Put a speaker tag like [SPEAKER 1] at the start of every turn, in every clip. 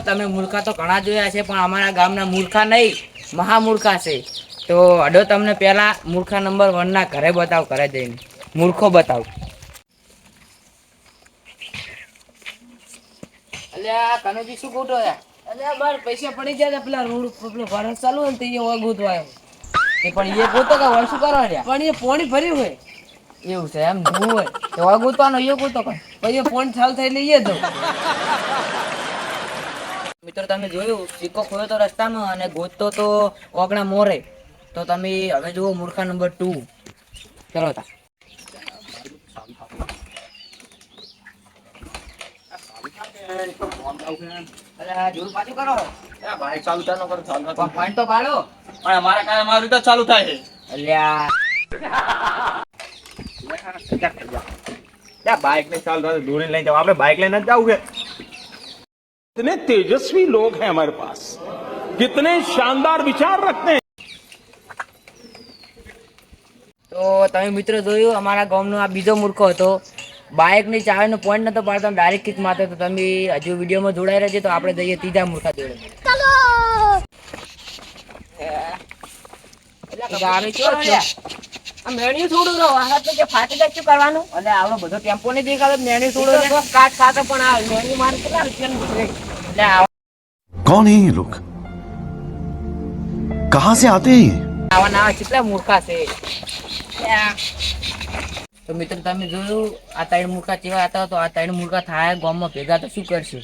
[SPEAKER 1] તમે મૂર્ખા તો ઘણા જોયા છે, પણ અમારા ગામના મૂર્ખા નહીં, મહામૂર્ખા છે. તો અડો તમને પેલા મૂર્ખા નંબર 1 ના ઘરે બતાવ, ઘરે જઈને મૂર્ખો બતાવ. અલ્યા કનોજી શું ગોઠો યાર? અલ્યા માર પૈસા પડી ગયા હતા પેલા રોડ પેલો ભરસ ચાલુ હોય ને તે ગોતવા આવ્યો. એ પણ એ ગોતો કે વળ શું કરવા રહ્યા? પણ એ પોણી ભર્યું હોય. એવું છે એમ જોવું હોય તો ગોતવાનો એ ગોતો કર પછી એ પોણી ચાલુ થઈ લઈએ તો. મિત્રો તમે જોયું સિક્કો ખોયો તો રસ્તામાં અને ગોતતો તો ઓગણા મોરે. તો તમે હવે જુઓ મૂર્ખા નંબર 2. ચલો તા. પાછું કરો બાઈક ચાલુ ચાલુ કરો પોઈન્ટ તો પાડો પણ અમારા કાય મારું તો ચાલુ થાય છે અલ્યા
[SPEAKER 2] बाइक में चाल रहा है दूरी नहीं जाओ आपने बाइक लेना जाओगे कितने तेजस्वी लोग हैं हमारे पास कितने शानदार विचार रखते हैं
[SPEAKER 1] તો તમે મિત્રો જોયું અમારા ગામનો આ બીજો મૂર્ખો હતો બાઇક ની ચાવીનો પોઈન્ટ નતો પાડતો ડાયરેક્ટ કિક મારતો તો તમે હજુ વિડીયોમાં જોડાઈ રહેજો તો આપણે જઈએ ત્રીજા મૂર્ખા જોડે ચાલો ગાડી ચો આ મેણ્યું થોડું રહો આ તો કે ફાટી જાય શું કરવાનું એટલે આવડો બધો ટેમ્પો નહીં દેખાડો મેણ્યું થોડું કાટ ખાતો પણ આ મેણ્યું મારે કેટલા રૂપિયાનું છે એટલે
[SPEAKER 3] कौन है ये लोग कहां से आते हैं
[SPEAKER 1] આવા નાવા કેટલા મૂર્ખા છે તો મિત્રો તમે જોયું આ 3 મૂર્ખા કેવા હતા તો આ 3 મૂર્ખા થાય ગામમાં ભેગા તો શું કરશે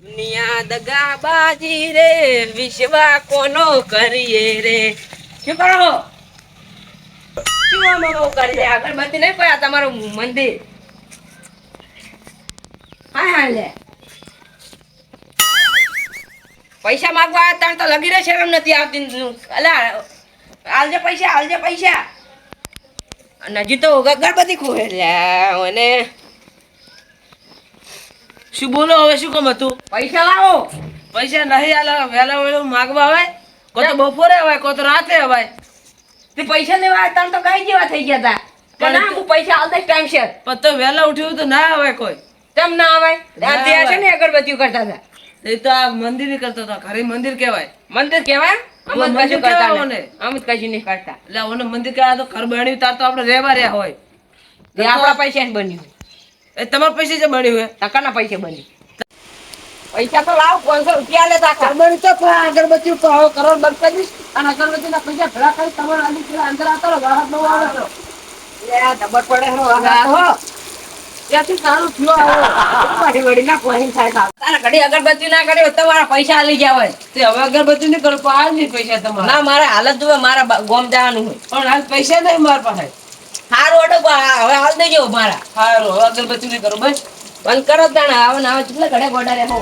[SPEAKER 1] દુનિયા દગાબાજી રે વિશ્વા કોનો કરીએ રે શું કરો શું આમાં કરી અગરબત્તી નહીં કોઈ આ તમારું મંદિર હા લે પૈસા માંગવા હતા તો લગી રહે શરમ નથી આવતી અલા આલજે પૈસા અને હજી તો અગરબત્તી ખોવે અને શું બોલો હવે શું કામ હતું પૈસા લાવો પૈસા નહીં આલો વહેલા વહેલું માગવા આવે કો તો બપોરે આવે કો તો રાતે આવે તે પૈસા લેવા હતા તો કઈ જેવા થઈ ગયા હતા ના હું પૈસા આલ દે ટાઈમ શેર પણ તો વહેલા ઉઠ્યું તો ના આવે કોઈ કેમ ના આવે ત્યાં છે ને અગરબત્તીઓ કરતા હતા એ તો આ મંદિર કરતો હતો ઘરે મંદિર કહેવાય મંદિર કહેવાય અમત કશું કરતા ને અમત કશું નહીં કરતા એટલે ઓને મંદિર કહેવાય તો ઘર બન્યું તાર તો આપણે રહેવા રહ્યા હોય એ આપણા પૈસા ને બન્યું એ તમારા પૈસે જ બન્યું હોય ટકાના પૈસે બન્યું પૈસા તો લાવ 500 રૂપિયા લેતા ખબર તો અગરબત્તી કરો બંધ કરી દઈશ અને અગરબત્તીના પૈસા ભેગા કરી તમારા આલી પેલા અંદર આવતો વાહત નો આવે તો લે ડબર પડે હો ત્યાંથી સારું થયો પાડી વડી ના કોઈ થાય તારા ઘડી અગરબત્તી ના કરે તમારા પૈસા આલી ગયા હોય તે હવે અગરબત્તી નહીં કરો તો આજ નહીં પૈસા તમારા ના મારે હાલત જોવે મારા ગોમ જવાનું હોય પણ હાલ પૈસા નહીં માર પાસે હારું ઓડો હવે હાલ દેજો મારા હારું અગરબત્તી નહીં કરો બસ બંધ કરો તાણા આવે કેટલા ઘડે ગોડા રે હો